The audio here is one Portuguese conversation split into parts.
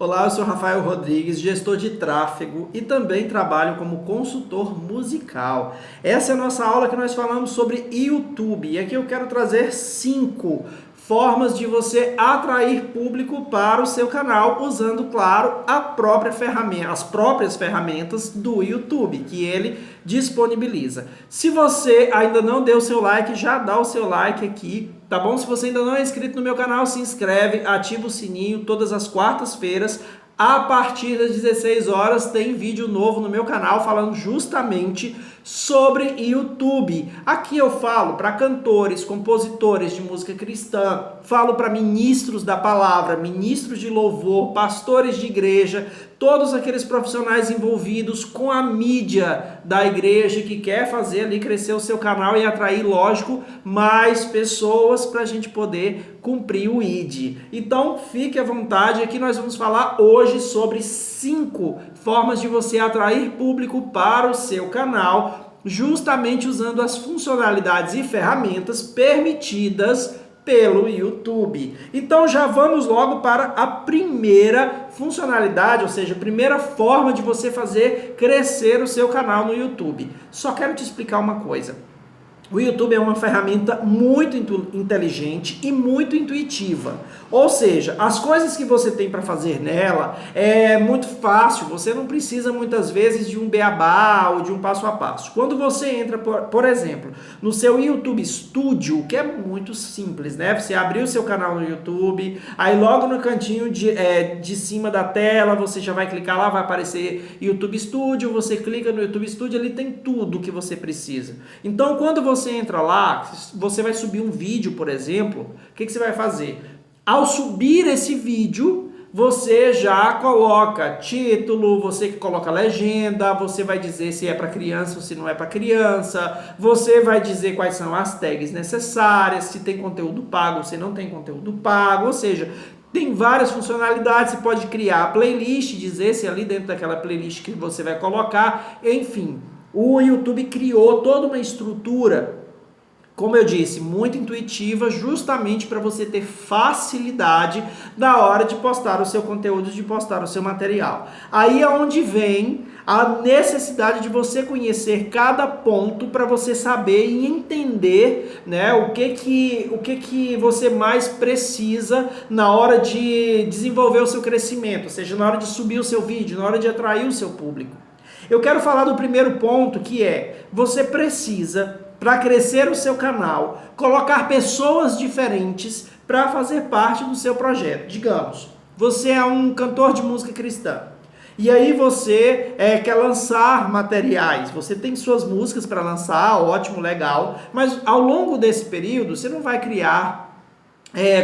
Olá, eu sou Rafael Rodrigues, gestor de tráfego e também trabalho como consultor musical. Essa é a nossa aula que nós falamos sobre YouTube e aqui eu quero trazer 5 formas de você atrair público para o seu canal usando, claro, a própria ferramenta, as próprias ferramentas do YouTube que ele disponibiliza. Se você ainda não deu o seu like, já dá o seu like aqui, tá bom? Se você ainda não é inscrito no meu canal, se inscreve, ativa o sininho. Todas as quartas-feiras, a partir das 16 horas, tem vídeo novo no meu canal falando justamente sobre YouTube. Aqui eu falo para cantores, compositores de música cristã, falo para ministros da palavra, ministros de louvor, pastores de igreja, todos aqueles profissionais envolvidos com a mídia da igreja que quer fazer ali crescer o seu canal e atrair, lógico, mais pessoas para a gente poder cumprir o ID. Então fique à vontade, aqui nós vamos falar hoje sobre 5 formas de você atrair público para o seu canal, justamente usando as funcionalidades e ferramentas permitidas pelo YouTube. Então já vamos logo para a primeira funcionalidade, ou seja, a primeira forma de você fazer crescer o seu canal no YouTube. Só quero te explicar uma coisa. O YouTube é uma ferramenta muito inteligente e muito intuitiva. Ou seja, as coisas que você tem para fazer nela é muito fácil, você não precisa muitas vezes de um beabá ou de um passo a passo. Quando você entra, por exemplo, no seu YouTube Studio, que é muito simples, né? Você abrir o seu canal no YouTube, aí logo no cantinho de cima da tela, você já vai clicar lá, vai aparecer YouTube Studio, você clica no YouTube Studio, ele tem tudo que você precisa. Então, quando você entra lá, você vai subir um vídeo, por exemplo, o que você vai fazer? Ao subir esse vídeo, você já coloca título, você coloca legenda, você vai dizer se é para criança ou se não é para criança, você vai dizer quais são as tags necessárias, se tem conteúdo pago ou se não tem conteúdo pago, ou seja, tem várias funcionalidades, você pode criar a playlist, dizer se ali dentro daquela playlist que você vai colocar, enfim. O YouTube criou toda uma estrutura, como eu disse, muito intuitiva, justamente para você ter facilidade na hora de postar o seu conteúdo, de postar o seu material. Aí é onde vem a necessidade de você conhecer cada ponto para você saber e entender, né, o que você mais precisa na hora de desenvolver o seu crescimento, ou seja, na hora de subir o seu vídeo, na hora de atrair o seu público. Eu quero falar do primeiro ponto, que é, você precisa, para crescer o seu canal, colocar pessoas diferentes para fazer parte do seu projeto. Digamos, você é um cantor de música cristã, e aí você quer lançar materiais, você tem suas músicas para lançar, ótimo, legal, mas ao longo desse período você não vai criar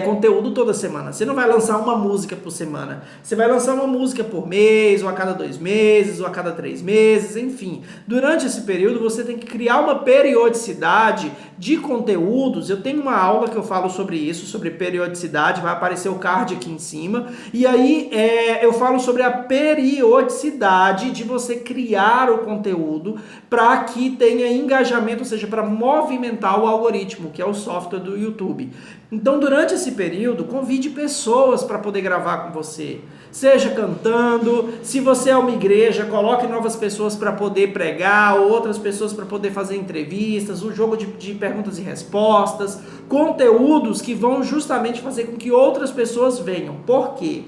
conteúdo toda semana. Você não vai lançar uma música por semana. Você vai lançar uma música por mês, ou a cada 2 meses, ou a cada 3 meses, enfim. Durante esse período você tem que criar uma periodicidade de conteúdos. Eu tenho uma aula que eu falo sobre isso, sobre periodicidade, vai aparecer o card aqui em cima. E aí eu falo sobre a periodicidade de você criar o conteúdo para que tenha engajamento, ou seja, para movimentar o algoritmo, que é o software do YouTube. Então, durante esse período, convide pessoas para poder gravar com você. Seja cantando, se você é uma igreja, coloque novas pessoas para poder pregar, outras pessoas para poder fazer entrevistas, um jogo de perguntas e respostas, conteúdos que vão justamente fazer com que outras pessoas venham. Por quê?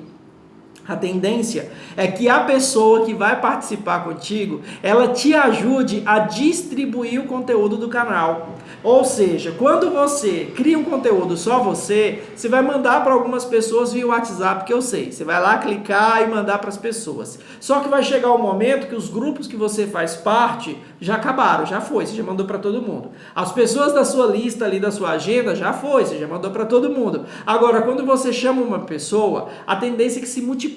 A tendência é que a pessoa que vai participar contigo, ela te ajude a distribuir o conteúdo do canal. Ou seja, quando você cria um conteúdo só você vai mandar para algumas pessoas via WhatsApp, que eu sei. Você vai lá clicar e mandar para as pessoas. Só que vai chegar um momento que os grupos que você faz parte já acabaram, já foi, você já mandou para todo mundo. As pessoas da sua lista ali, da sua agenda, já foi, você já mandou para todo mundo. Agora, quando você chama uma pessoa, a tendência é que se multiplique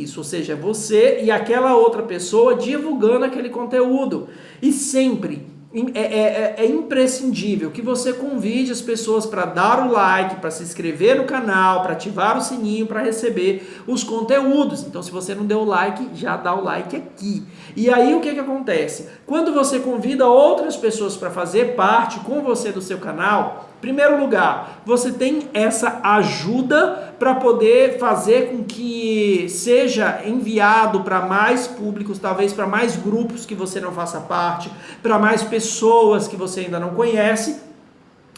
isso, ou seja, você e aquela outra pessoa divulgando aquele conteúdo. E sempre é imprescindível que você convide as pessoas para dar o like, para se inscrever no canal, para ativar o sininho, para receber os conteúdos. Então, se você não deu o like, já dá o like aqui. E aí, o que acontece? Quando você convida outras pessoas para fazer parte com você do seu canal, em primeiro lugar, você tem essa ajuda para poder fazer com que seja enviado para mais públicos, talvez para mais grupos que você não faça parte, para mais pessoas que você ainda não conhece.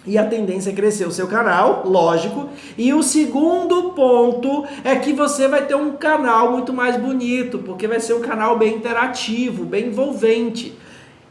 E a tendência é crescer o seu canal, lógico. E o segundo ponto é que você vai ter um canal muito mais bonito, porque vai ser um canal bem interativo, bem envolvente.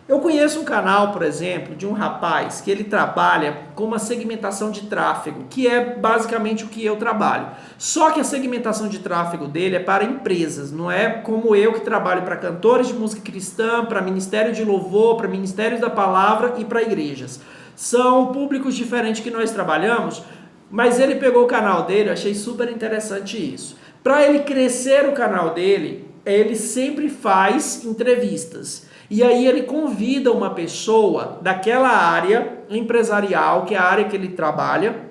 Eu conheço um canal, por exemplo, de um rapaz que ele trabalha com uma segmentação de tráfego, que é basicamente o que eu trabalho. Só que a segmentação de tráfego dele é para empresas, não é como eu que trabalho para cantores de música cristã, para ministério de louvor, para ministérios da palavra e para igrejas. São públicos diferentes que nós trabalhamos, mas ele pegou o canal dele, eu achei super interessante isso. Para ele crescer o canal dele, ele sempre faz entrevistas. E aí ele convida uma pessoa daquela área empresarial, que é a área que ele trabalha,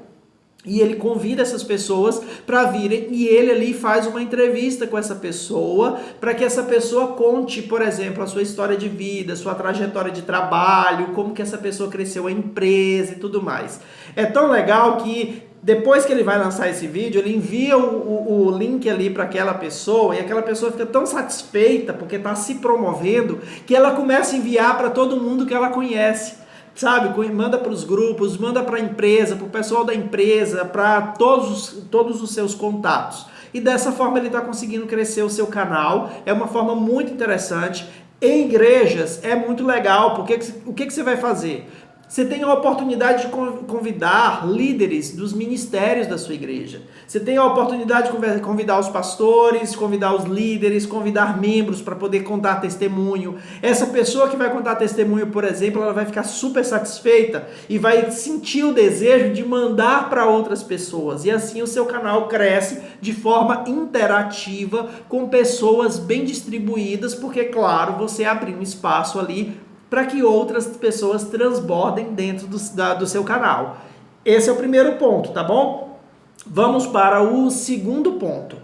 e ele convida essas pessoas para virem e ele ali faz uma entrevista com essa pessoa, para que essa pessoa conte, por exemplo, a sua história de vida, sua trajetória de trabalho, como que essa pessoa cresceu a empresa e tudo mais. É tão legal que depois que ele vai lançar esse vídeo, ele envia o link ali para aquela pessoa e aquela pessoa fica tão satisfeita porque está se promovendo que ela começa a enviar para todo mundo que ela conhece. Sabe, manda para os grupos, manda para a empresa, para o pessoal da empresa, para todos os seus contatos. E dessa forma ele está conseguindo crescer o seu canal, é uma forma muito interessante. Em igrejas é muito legal, porque o que você vai fazer? Você tem a oportunidade de convidar líderes dos ministérios da sua igreja. Você tem a oportunidade de convidar os pastores, convidar os líderes, convidar membros para poder contar testemunho. Essa pessoa que vai contar testemunho, por exemplo, ela vai ficar super satisfeita e vai sentir o desejo de mandar para outras pessoas. E assim o seu canal cresce de forma interativa com pessoas bem distribuídas, porque, claro, você abriu um espaço ali para que outras pessoas transbordem dentro do seu canal. Esse é o primeiro ponto, tá bom? Vamos para o segundo ponto.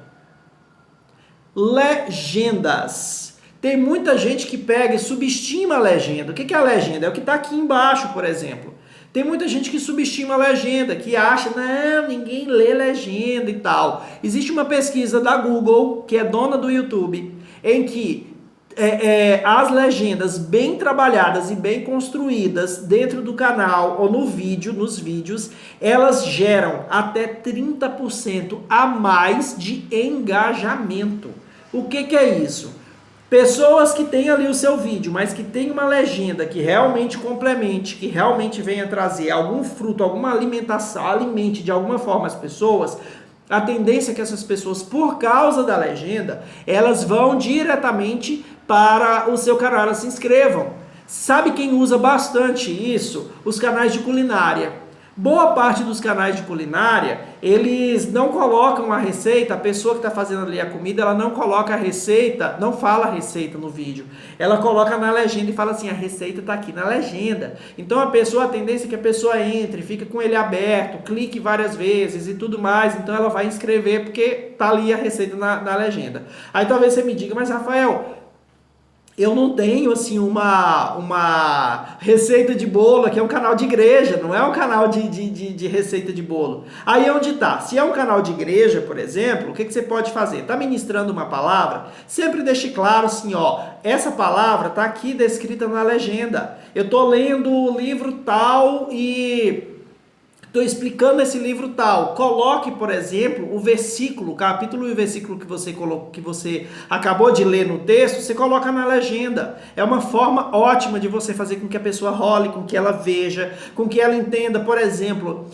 Legendas. Tem muita gente que pega e subestima a legenda. O que é a legenda? É o que está aqui embaixo, por exemplo. Tem muita gente que subestima a legenda, que acha, não, ninguém lê legenda e tal. Existe uma pesquisa da Google, que é dona do YouTube, em que as legendas bem trabalhadas e bem construídas dentro do canal ou no vídeo, nos vídeos, elas geram até 30% a mais de engajamento. O que é isso? Pessoas que têm ali o seu vídeo, mas que tem uma legenda que realmente complemente, que realmente venha trazer algum fruto, alguma alimentação, alimente de alguma forma as pessoas, a tendência é que essas pessoas, por causa da legenda, elas vão diretamente para o seu canal, elas se inscrevam. Sabe quem usa bastante isso? Os canais de culinária. Boa parte dos canais de culinária, eles não colocam a receita, a pessoa que está fazendo ali a comida, ela não coloca a receita, não fala a receita no vídeo. Ela coloca na legenda e fala assim, a receita está aqui na legenda. Então a tendência é que a pessoa entre, fica com ele aberto, clique várias vezes e tudo mais, então ela vai inscrever porque está ali a receita na legenda. Aí talvez você me diga, mas Rafael, eu não tenho assim uma receita de bolo, aqui é um canal de igreja, não é um canal de receita de bolo. Aí é onde tá. Se é um canal de igreja, por exemplo, o que você pode fazer? Tá ministrando uma palavra? Sempre deixe claro assim, ó, essa palavra tá aqui descrita na legenda. Eu tô lendo o livro tal e estou explicando esse livro tal. Coloque, por exemplo, o versículo, o capítulo e o versículo que você acabou de ler no texto, você coloca na legenda. É uma forma ótima de você fazer com que a pessoa role, com que ela veja, com que ela entenda, por exemplo,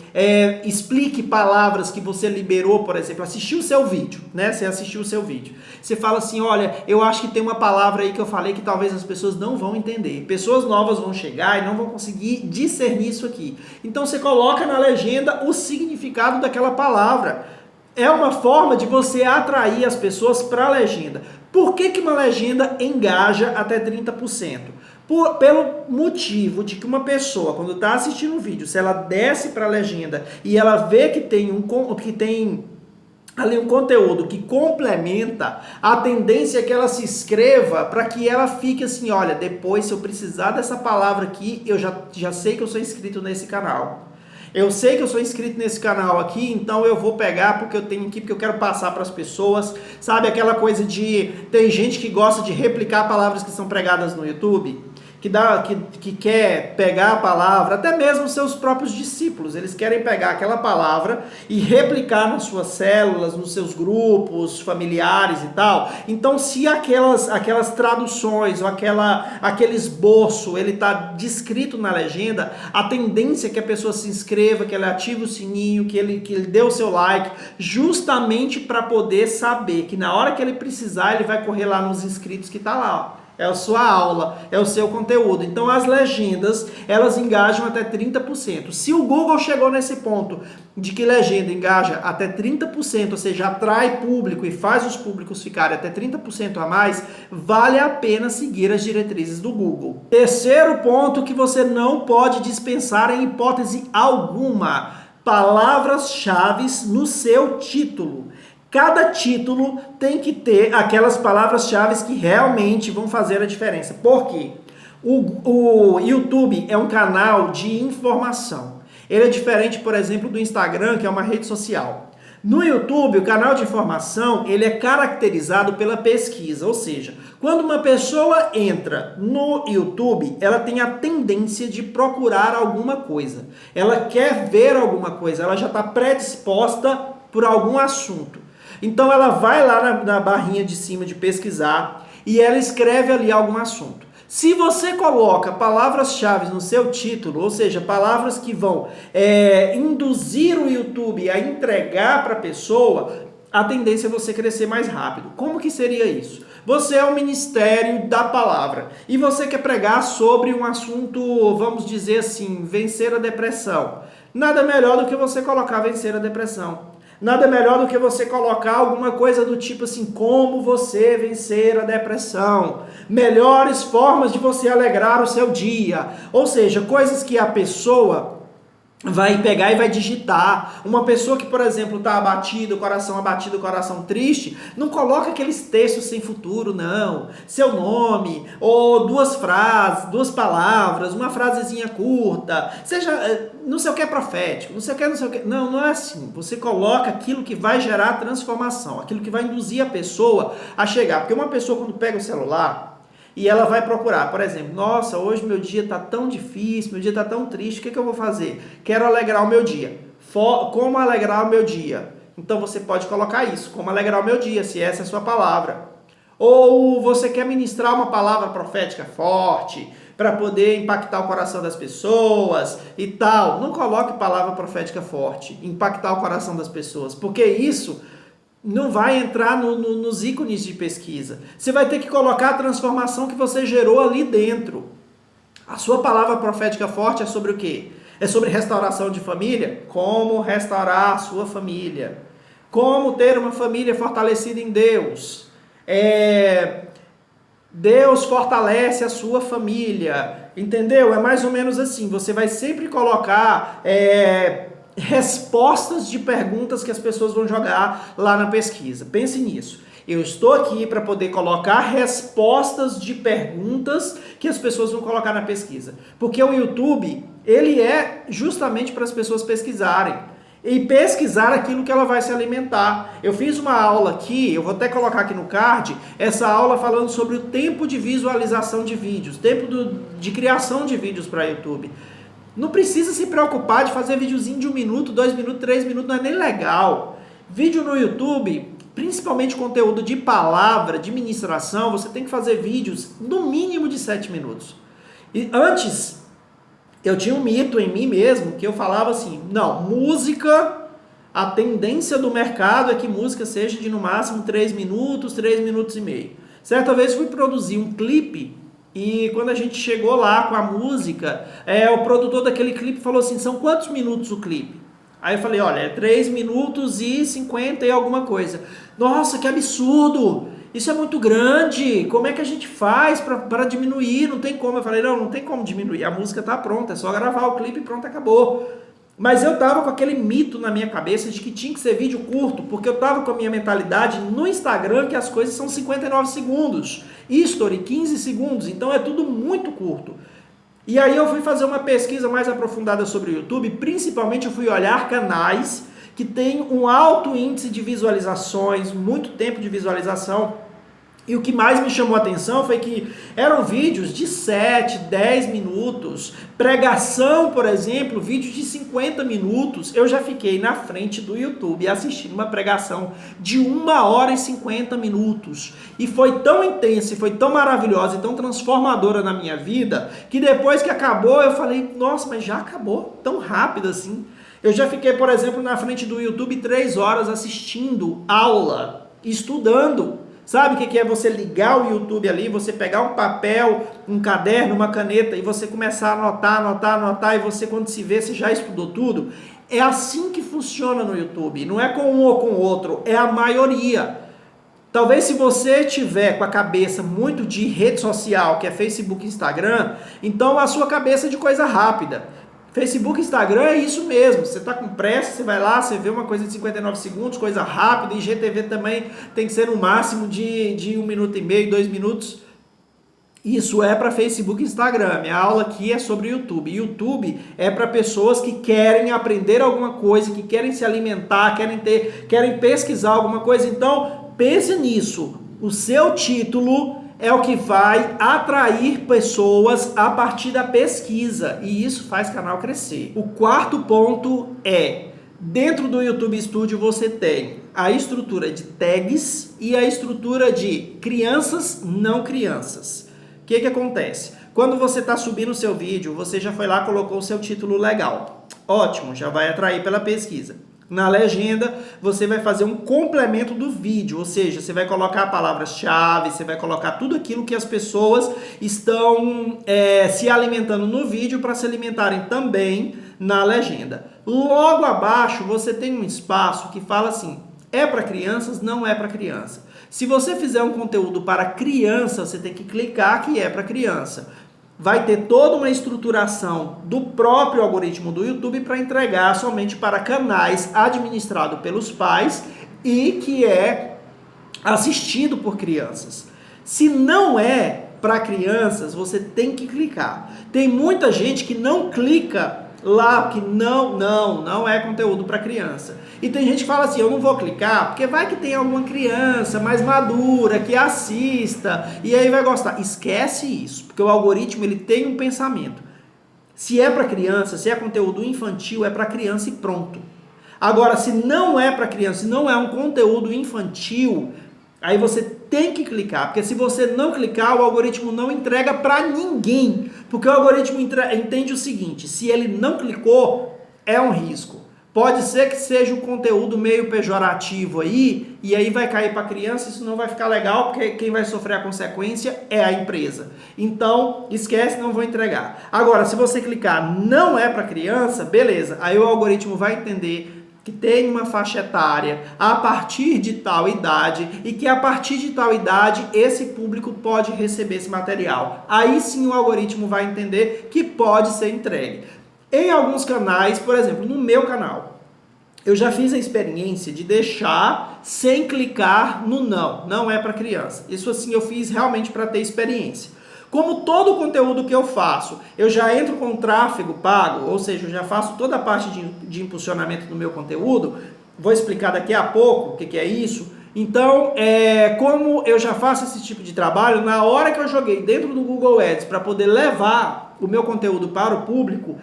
explique palavras que você liberou, por exemplo, assistiu o seu vídeo, né? Você assistiu o seu vídeo. Você fala assim, olha, eu acho que tem uma palavra aí que eu falei que talvez as pessoas não vão entender. Pessoas novas vão chegar e não vão conseguir discernir isso aqui. Então você coloca na legenda o significado daquela palavra. É uma forma de você atrair as pessoas para a legenda. Por que uma legenda engaja até 30%? Pelo motivo de que uma pessoa, quando está assistindo um vídeo, se ela desce para a legenda e ela vê que tem ali um conteúdo que complementa, a tendência é que ela se inscreva para que ela fique assim, olha, depois se eu precisar dessa palavra aqui, eu já sei que eu sou inscrito nesse canal. Eu sei que eu sou inscrito nesse canal aqui, então eu vou pegar porque eu tenho aqui, porque eu quero passar para as pessoas. Sabe aquela coisa de... Tem gente que gosta de replicar palavras que são pregadas no YouTube, que quer pegar a palavra, até mesmo seus próprios discípulos, eles querem pegar aquela palavra e replicar nas suas células, nos seus grupos familiares e tal. Então, se aquelas traduções ou aquele esboço, ele está descrito na legenda, a tendência é que a pessoa se inscreva, que ele ative o sininho, que ele dê o seu like, justamente para poder saber que na hora que ele precisar, ele vai correr lá nos inscritos que está lá, ó. É a sua aula, é o seu conteúdo. Então as legendas, elas engajam até 30%. Se o Google chegou nesse ponto de que legenda engaja até 30%, ou seja, atrai público e faz os públicos ficarem até 30% a mais, vale a pena seguir as diretrizes do Google. Terceiro ponto que você não pode dispensar em hipótese alguma: palavras-chave no seu título. Cada título tem que ter aquelas palavras-chave que realmente vão fazer a diferença. Por quê? O YouTube é um canal de informação. Ele é diferente, por exemplo, do Instagram, que é uma rede social. No YouTube, o canal de informação, ele é caracterizado pela pesquisa, ou seja, quando uma pessoa entra no YouTube, ela tem a tendência de procurar alguma coisa. Ela quer ver alguma coisa, ela já está predisposta por algum assunto. Então ela vai lá na barrinha de cima de pesquisar e ela escreve ali algum assunto. Se você coloca palavras-chave no seu título, ou seja, palavras que vão induzir o YouTube a entregar para a pessoa, a tendência é você crescer mais rápido. Como que seria isso? Você é o ministério da palavra e você quer pregar sobre um assunto, vamos dizer assim, vencer a depressão. Nada melhor do que você colocar vencer a depressão. Nada melhor do que você colocar alguma coisa do tipo assim, como você vencer a depressão, melhores formas de você alegrar o seu dia, ou seja, coisas que a pessoa vai pegar e vai digitar. Uma pessoa que, por exemplo, está abatido, coração triste, não coloca aqueles textos sem futuro, não. Seu nome, ou duas frases, duas palavras, uma frasezinha curta, seja não sei o que é profético, não sei o que. Não, não é assim. Você coloca aquilo que vai gerar transformação, aquilo que vai induzir a pessoa a chegar. Porque uma pessoa, quando pega o celular e ela vai procurar, por exemplo, nossa, hoje meu dia está tão difícil, meu dia está tão triste, o que eu vou fazer? Quero alegrar o meu dia. Como alegrar o meu dia? Então você pode colocar isso, como alegrar o meu dia, se essa é a sua palavra. Ou você quer ministrar uma palavra profética forte, para poder impactar o coração das pessoas e tal. Não coloque palavra profética forte, impactar o coração das pessoas, porque isso não vai entrar nos ícones de pesquisa. Você vai ter que colocar a transformação que você gerou ali dentro. A sua palavra profética forte é sobre o quê? É sobre restauração de família? Como restaurar a sua família? Como ter uma família fortalecida em Deus? Deus fortalece a sua família, entendeu? É mais ou menos assim, você vai sempre colocar respostas de perguntas que as pessoas vão jogar lá na pesquisa. Pense nisso. Eu estou aqui para poder colocar respostas de perguntas que as pessoas vão colocar na pesquisa. Porque o YouTube, ele é justamente para as pessoas pesquisarem. E pesquisar aquilo que ela vai se alimentar. Eu fiz uma aula aqui, eu vou até colocar aqui no card, essa aula falando sobre o tempo de visualização de vídeos, tempo de criação de vídeos para YouTube. Não precisa se preocupar de fazer videozinho de 1 minuto, 2 minutos, 3 minutos, não é nem legal. Vídeo no YouTube, principalmente conteúdo de palavra, de ministração, você tem que fazer vídeos no mínimo de 7 minutos. E antes, eu tinha um mito em mim mesmo, que eu falava assim, não, música, a tendência do mercado é que música seja de no máximo 3 minutos, 3 minutos e meio. Certa vez fui produzir um clipe, e quando a gente chegou lá com a música, o produtor daquele clipe falou assim, são quantos minutos o clipe? Aí eu falei, olha, é 3 minutos e 50 e alguma coisa. Nossa, que absurdo! Isso é muito grande, como é que a gente faz para diminuir? Não tem como. Eu falei, não tem como diminuir, a música tá pronta, é só gravar o clipe e pronto, acabou. Mas eu tava com aquele mito na minha cabeça de que tinha que ser vídeo curto, porque eu tava com a minha mentalidade no Instagram que as coisas são 59 segundos, History 15 segundos, então é tudo muito curto. E aí eu fui fazer uma pesquisa mais aprofundada sobre o YouTube, principalmente eu fui olhar canais que têm um alto índice de visualizações, muito tempo de visualização. E o que mais me chamou a atenção foi que eram vídeos de 7, 10 minutos, pregação, por exemplo, vídeo de 50 minutos. Eu já fiquei na frente do YouTube assistindo uma pregação de 1 hora e 50 minutos. E foi tão intensa, e foi tão maravilhosa e tão transformadora na minha vida, que depois que acabou eu falei, nossa, mas já acabou tão rápido assim. Eu já fiquei, por exemplo, na frente do YouTube 3 horas assistindo aula, estudando. Sabe o que é você ligar o YouTube ali, você pegar um papel, um caderno, uma caneta e você começar a anotar e você quando se vê, você já estudou tudo? É assim que funciona no YouTube, não é com um ou com o outro, é a maioria. Talvez se você tiver com a cabeça muito de rede social, que é Facebook e Instagram, então a sua cabeça é de coisa rápida. Facebook, Instagram é isso mesmo, você está com pressa, você vai lá, você vê uma coisa de 59 segundos, coisa rápida, e IGTV também tem que ser no máximo de 1 minuto e meio, 2 minutos. Isso é para Facebook e Instagram. Minha aula aqui é sobre YouTube. YouTube é para pessoas que querem aprender alguma coisa, que querem se alimentar, querem pesquisar alguma coisa. Então, pense nisso. O seu título é o que vai atrair pessoas a partir da pesquisa. E isso faz o canal crescer. O quarto ponto é, dentro do YouTube Studio você tem a estrutura de tags e a estrutura de crianças, não crianças. O que acontece? Quando você está subindo o seu vídeo, você já foi lá e colocou o seu título legal. Ótimo, já vai atrair pela pesquisa. Na legenda, você vai fazer um complemento do vídeo, ou seja, você vai colocar palavras-chave, você vai colocar tudo aquilo que as pessoas estão se alimentando no vídeo para se alimentarem também na legenda. Logo abaixo, você tem um espaço que fala assim, é para crianças, não é para criança. Se você fizer um conteúdo para criança, você tem que clicar que é para criança. Vai ter toda uma estruturação do próprio algoritmo do YouTube para entregar somente para canais administrados pelos pais e que é assistido por crianças. Se não é para crianças, você tem que clicar. Tem muita gente que não clica lá, que não é conteúdo para criança. E tem gente que fala assim, eu não vou clicar, porque vai que tem alguma criança mais madura que assista, e aí vai gostar. Esquece isso, porque o algoritmo ele tem um pensamento. Se é para criança, se é conteúdo infantil, é para criança e pronto. Agora, se não é para criança, se não é um conteúdo infantil, aí você tem que clicar, porque se você não clicar, o algoritmo não entrega para ninguém, porque o algoritmo entende o seguinte, se ele não clicou, é um risco. Pode ser que seja um conteúdo meio pejorativo aí, e aí vai cair para criança, isso não vai ficar legal, porque quem vai sofrer a consequência é a empresa. Então, esquece, não vou entregar. Agora, se você clicar não é para criança, beleza, aí o algoritmo vai entender que tem uma faixa etária a partir de tal idade e que a partir de tal idade esse público pode receber esse material. Aí sim o algoritmo vai entender que pode ser entregue. Em alguns canais, por exemplo, no meu canal, eu já fiz a experiência de deixar sem clicar no não é para criança. Isso assim eu fiz realmente para ter experiência. Como todo o conteúdo que eu faço, eu já entro com tráfego pago, ou seja, eu já faço toda a parte de impulsionamento do meu conteúdo, vou explicar daqui a pouco o que é isso. Então, como eu já faço esse tipo de trabalho, na hora que eu joguei dentro do Google Ads para poder levar o meu conteúdo para o público,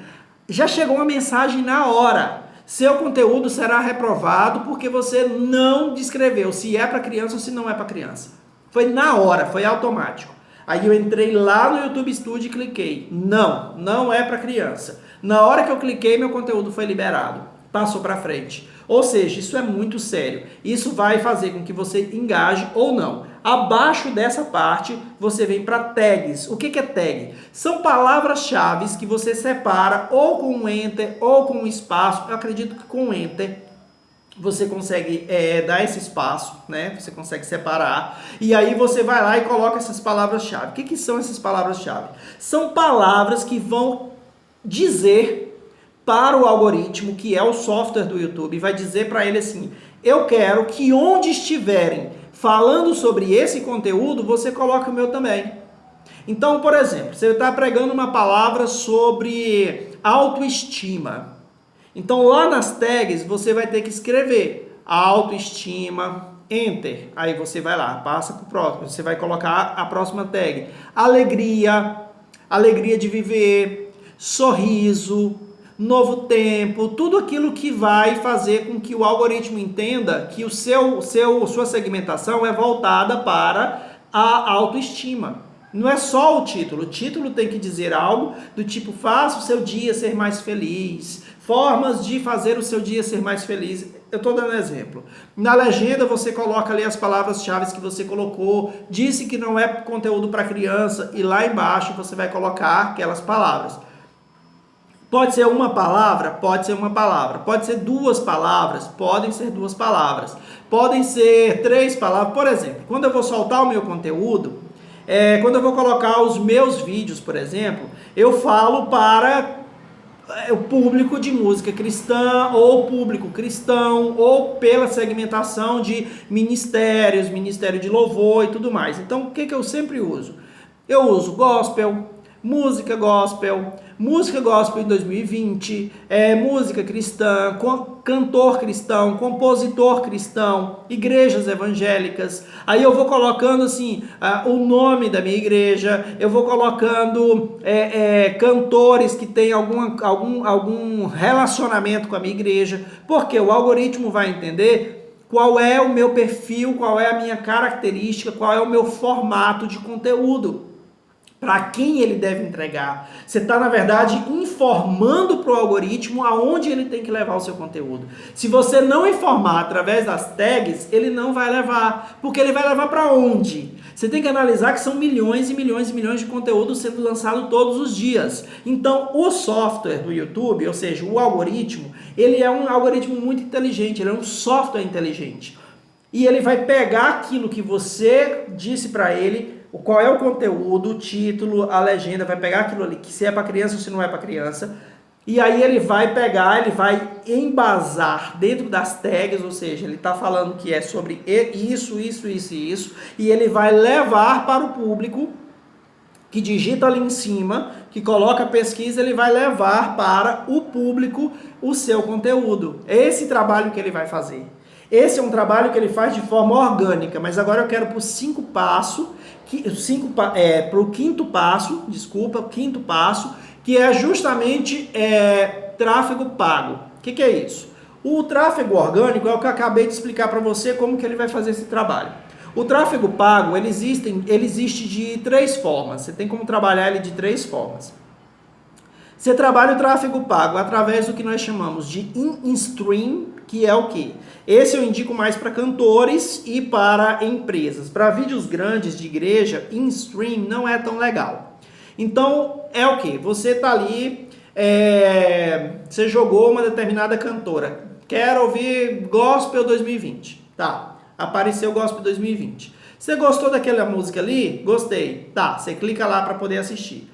já chegou uma mensagem na hora. Seu conteúdo será reprovado porque você não descreveu se é para criança ou se não é para criança. Foi na hora, foi automático. Aí eu entrei lá no YouTube Studio e cliquei. Não é para criança. Na hora que eu cliquei, meu conteúdo foi liberado. Passou para frente. Ou seja, isso é muito sério. Isso vai fazer com que você engaje ou não. Abaixo dessa parte, você vem para tags. O que é tag? São palavras-chave que você separa ou com um enter ou com um espaço. Eu acredito que com enter você consegue dar esse espaço, né? Você consegue separar. E aí você vai lá e coloca essas palavras-chave. O que são essas palavras-chave? São palavras que vão dizer para o algoritmo, que é o software do YouTube, vai dizer para ele assim, eu quero que onde estiverem falando sobre esse conteúdo, você coloque o meu também. Então, por exemplo, você está pregando uma palavra sobre autoestima. Então, lá nas tags, você vai ter que escrever autoestima, enter. Aí você vai lá, passa para o próximo. Você vai colocar a próxima tag. Alegria, alegria de viver, sorriso, novo tempo, tudo aquilo que vai fazer com que o algoritmo entenda que sua segmentação é voltada para a autoestima. Não é só o título tem que dizer algo do tipo, faça o seu dia ser mais feliz, formas de fazer o seu dia ser mais feliz. Eu estou dando exemplo. Na legenda você coloca ali as palavras-chave que você colocou, disse que não é conteúdo para criança, e lá embaixo você vai colocar aquelas palavras. Pode ser uma palavra? Pode ser uma palavra. Pode ser duas palavras? Podem ser duas palavras. Podem ser três palavras. Por exemplo, quando eu vou soltar o meu conteúdo, quando eu vou colocar os meus vídeos, por exemplo, eu falo para o público de música cristã, ou público cristão, ou pela segmentação de ministérios, ministério de louvor e tudo mais. Então, o que eu sempre uso? Eu uso gospel, música gospel em 2020, música cristã, cantor cristão, compositor cristão, igrejas evangélicas. Aí eu vou colocando assim o nome da minha igreja, eu vou colocando cantores que têm algum relacionamento com a minha igreja, porque o algoritmo vai entender qual é o meu perfil, qual é a minha característica, qual é o meu formato de conteúdo. Para quem ele deve entregar. Você está, na verdade, informando para o algoritmo aonde ele tem que levar o seu conteúdo. Se você não informar através das tags, ele não vai levar. Porque ele vai levar para onde? Você tem que analisar que são milhões e milhões e milhões de conteúdos sendo lançado todos os dias. Então, o software do YouTube, ou seja, o algoritmo, ele é um algoritmo muito inteligente, ele é um software inteligente. E ele vai pegar aquilo que você disse para ele, qual é o conteúdo, o título, a legenda, vai pegar aquilo ali, que se é para criança ou se não é para criança, e aí ele vai pegar, ele vai embasar dentro das tags, ou seja, ele está falando que é sobre isso, e ele vai levar para o público que digita ali em cima, que coloca a pesquisa, ele vai levar para o público o seu conteúdo. É esse trabalho que ele vai fazer. Esse é um trabalho que ele faz de forma orgânica, mas agora eu quero para o quinto passo, que é justamente tráfego pago. O que é isso? O tráfego orgânico é o que eu acabei de explicar para você como que ele vai fazer esse trabalho. O tráfego pago, ele existe de três formas. Você tem como trabalhar ele de três formas. Você trabalha o tráfego pago através do que nós chamamos de in-stream, que é o quê? Esse eu indico mais para cantores e para empresas. Para vídeos grandes de igreja, in-stream não é tão legal. Então, é o quê? Você está ali, você jogou uma determinada cantora. Quero ouvir Gospel 2020. Tá, apareceu Gospel 2020. Você gostou daquela música ali? Gostei. Tá, você clica lá para poder assistir.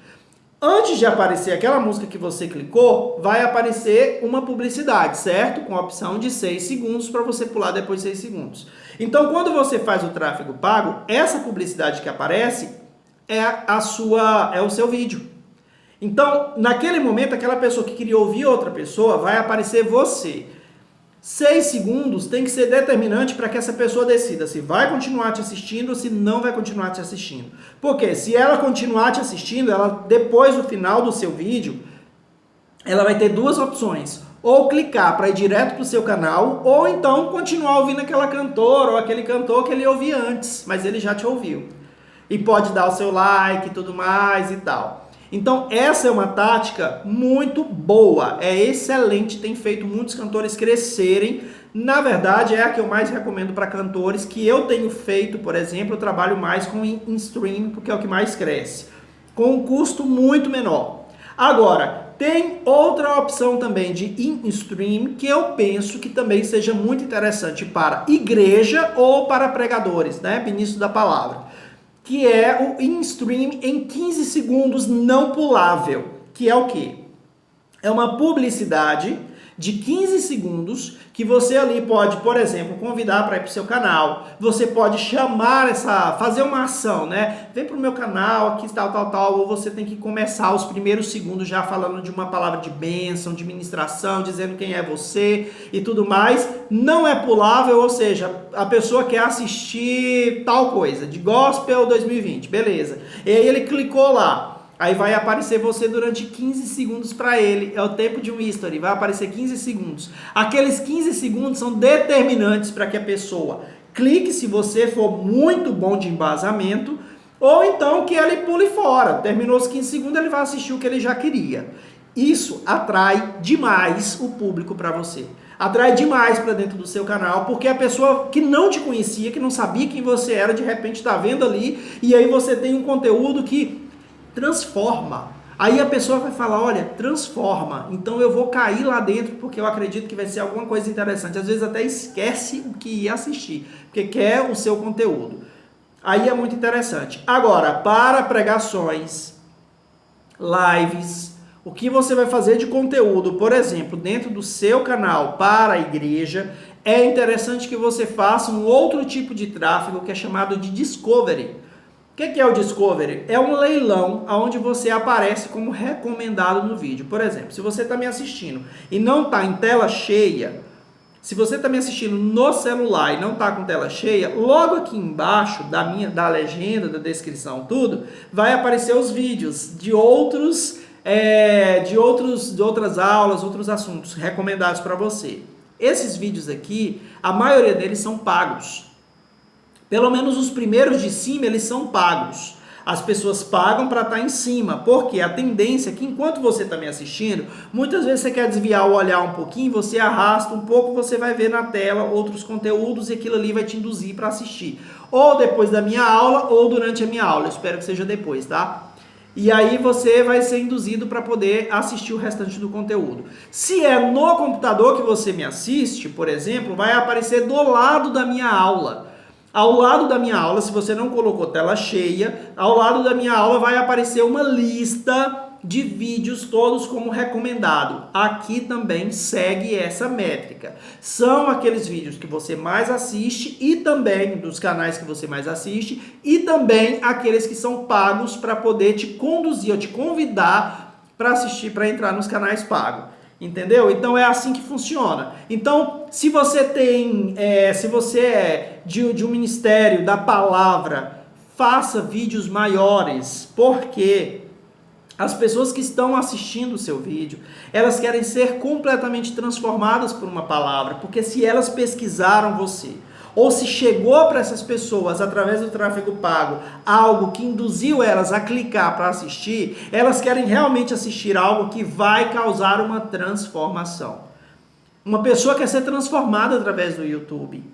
Antes de aparecer aquela música que você clicou, vai aparecer uma publicidade, certo? Com a opção de 6 segundos para você pular depois de 6 segundos. Então, quando você faz o tráfego pago, essa publicidade que aparece é o seu vídeo. Então, naquele momento, aquela pessoa que queria ouvir outra pessoa, vai aparecer você. 6 segundos tem que ser determinante para que essa pessoa decida se vai continuar te assistindo ou se não vai continuar te assistindo. Porque se ela continuar te assistindo, ela depois do final do seu vídeo, ela vai ter duas opções. Ou clicar para ir direto para o seu canal, ou então continuar ouvindo aquela cantora ou aquele cantor que ele ouvia antes, mas ele já te ouviu. E pode dar o seu like e tudo mais e tal. Então, essa é uma tática muito boa, é excelente, tem feito muitos cantores crescerem. Na verdade, é a que eu mais recomendo para cantores, que eu tenho feito, por exemplo, eu trabalho mais com in-stream, porque é o que mais cresce, com um custo muito menor. Agora, tem outra opção também de in-stream, que eu penso que também seja muito interessante para igreja ou para pregadores, né, ministro da palavra. Que é o in-stream em 15 segundos não pulável, que é o quê? É uma publicidade de 15 segundos que você ali pode, por exemplo, convidar para ir para o seu canal. Você pode chamar fazer uma ação, né? Vem para o meu canal, aqui tal, ou você tem que começar os primeiros segundos já falando de uma palavra de bênção, de ministração, dizendo quem é você e tudo mais. Não é pulável, ou seja, a pessoa quer assistir tal coisa, de Gospel 2020, beleza. E aí ele clicou lá. Aí vai aparecer você durante 15 segundos para ele. É o tempo de um history. Vai aparecer 15 segundos. Aqueles 15 segundos são determinantes para que a pessoa clique se você for muito bom de embasamento. Ou então que ele pule fora. Terminou os 15 segundos, ele vai assistir o que ele já queria. Isso atrai demais o público para você. Atrai demais para dentro do seu canal, porque a pessoa que não te conhecia, que não sabia quem você era, de repente está vendo ali. E aí você tem um conteúdo que transforma. Aí a pessoa vai falar, olha, transforma. Então eu vou cair lá dentro porque eu acredito que vai ser alguma coisa interessante. Às vezes até esquece o que ia assistir, porque quer o seu conteúdo. Aí é muito interessante. Agora, para pregações, lives, o que você vai fazer de conteúdo, por exemplo, dentro do seu canal para a igreja, é interessante que você faça um outro tipo de tráfego que é chamado de discovery. O que é o Discovery? É um leilão onde você aparece como recomendado no vídeo. Por exemplo, se você está me assistindo e não está em tela cheia, se você está me assistindo no celular e não está com tela cheia, logo aqui embaixo da legenda, da descrição, tudo, vai aparecer os vídeos de outras aulas, outros assuntos recomendados para você. Esses vídeos aqui, a maioria deles são pagos. Pelo menos os primeiros de cima, eles são pagos. As pessoas pagam para estar em cima, porque a tendência é que enquanto você está me assistindo, muitas vezes você quer desviar o olhar um pouquinho, você arrasta um pouco, você vai ver na tela outros conteúdos e aquilo ali vai te induzir para assistir. Ou depois da minha aula, ou durante a minha aula. Eu espero que seja depois, tá? E aí você vai ser induzido para poder assistir o restante do conteúdo. Se é no computador que você me assiste, por exemplo, vai aparecer do lado da minha aula. Ao lado da minha aula, se você não colocou tela cheia, ao lado da minha aula vai aparecer uma lista de vídeos todos como recomendado. Aqui também segue essa métrica. São aqueles vídeos que você mais assiste e também dos canais que você mais assiste e também aqueles que são pagos para poder te conduzir ou te convidar para assistir, para entrar nos canais pagos. Entendeu? Então é assim que funciona. Então, se você é de um ministério da palavra, faça vídeos maiores, porque as pessoas que estão assistindo o seu vídeo, elas querem ser completamente transformadas por uma palavra, porque se elas pesquisaram você, ou se chegou para essas pessoas através do tráfego pago algo que induziu elas a clicar para assistir, elas querem realmente assistir algo que vai causar uma transformação. Uma pessoa quer ser transformada através do YouTube.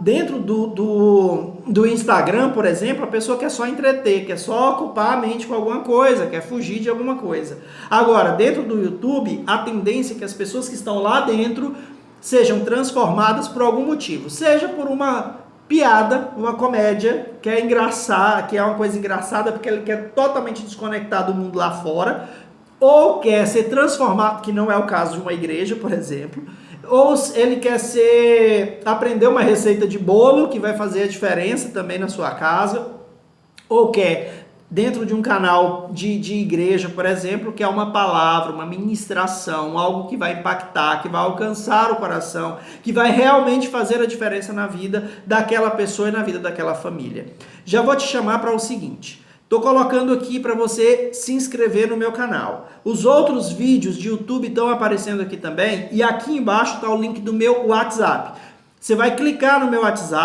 Dentro do Instagram, por exemplo, a pessoa quer só entreter, quer só ocupar a mente com alguma coisa, quer fugir de alguma coisa. Agora, dentro do YouTube, a tendência é que as pessoas que estão lá dentro sejam transformadas por algum motivo. Seja por uma piada, uma comédia, que é engraçada, que é uma coisa engraçada porque ele quer totalmente desconectar do mundo lá fora, ou quer ser transformado, que não é o caso de uma igreja, por exemplo, ou ele quer aprender uma receita de bolo que vai fazer a diferença também na sua casa, ou quer dentro de um canal de igreja, por exemplo, que é uma palavra, uma ministração, algo que vai impactar, que vai alcançar o coração, que vai realmente fazer a diferença na vida daquela pessoa e na vida daquela família. Já vou te chamar para o seguinte, estou colocando aqui para você se inscrever no meu canal. Os outros vídeos de YouTube estão aparecendo aqui também, e aqui embaixo está o link do meu WhatsApp. Você vai clicar no meu WhatsApp,